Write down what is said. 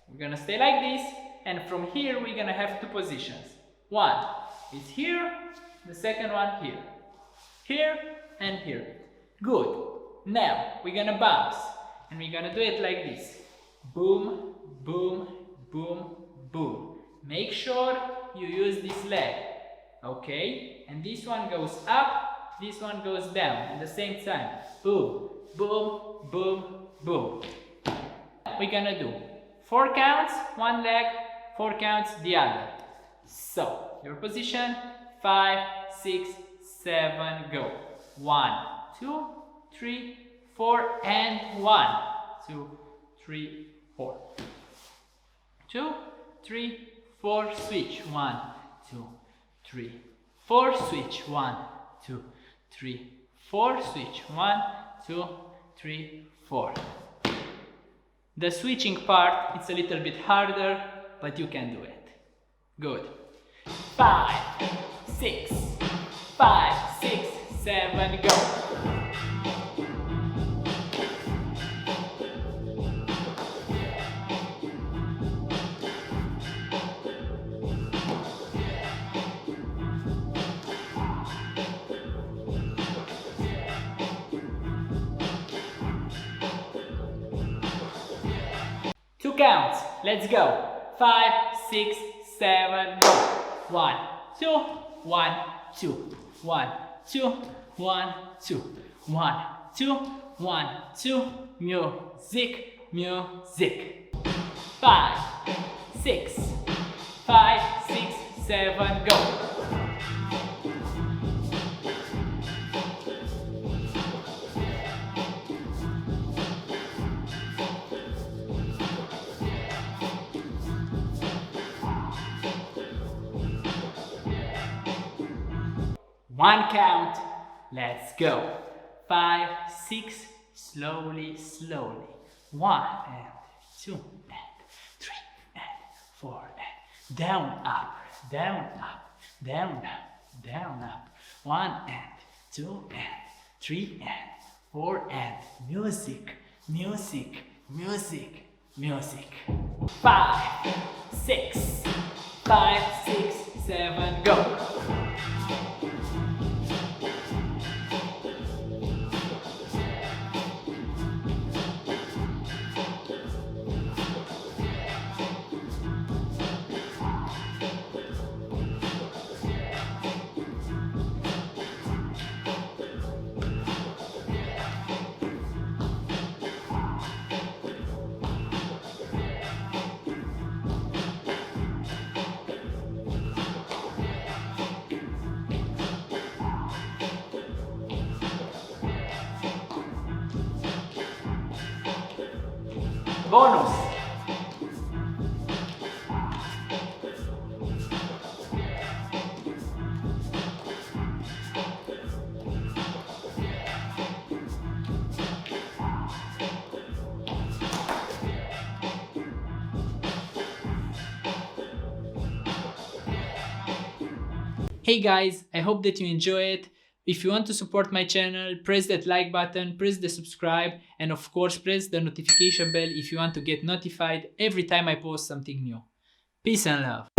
We're gonna stay like this, and from here we're gonna have two positions. One is here, the second one here. Here and here. Good. Now we're gonna bounce, and we're gonna do it like this. Boom, boom, boom, boom. Make sure you use this leg, okay? And this one goes up, this one goes down at the same time. Boom, boom, boom, boom. We're gonna do 4 counts, one leg, 4 counts, the other. So, your position, 5, 6, 7, go. 1, 2, 3, 4, and 1, 2, 3, 4. 2, 3, 4, switch. 1, 2, 3, 4, switch. 1, 2, 3, 4, switch. 1, 2, 3, 4. The switching part, it's a little bit harder, but you can do it. Good. 5, 6, 5, 6, 7, go. Two counts. Let's go. 5, 6, 7, go. 1, 2, 1, 2, 1, 2, 1, 2, 1, 2, 1, 2. Music, music. 5, 6, 5, 6, 7, go. One count, let's go. 5, 6, slowly, slowly. 1 and 2 and 3 and 4 and down, up, down, up, down, up, down, up. 1 and 2 and 3 and 4 and music, music, music, music. 5, 6, 5, 6, 7, go. Bonus. Hey guys, I hope that you enjoy it. If you want to support my channel, press that like button, press the subscribe, and of course press the notification bell if you want to get notified every time I post something new. Peace and love.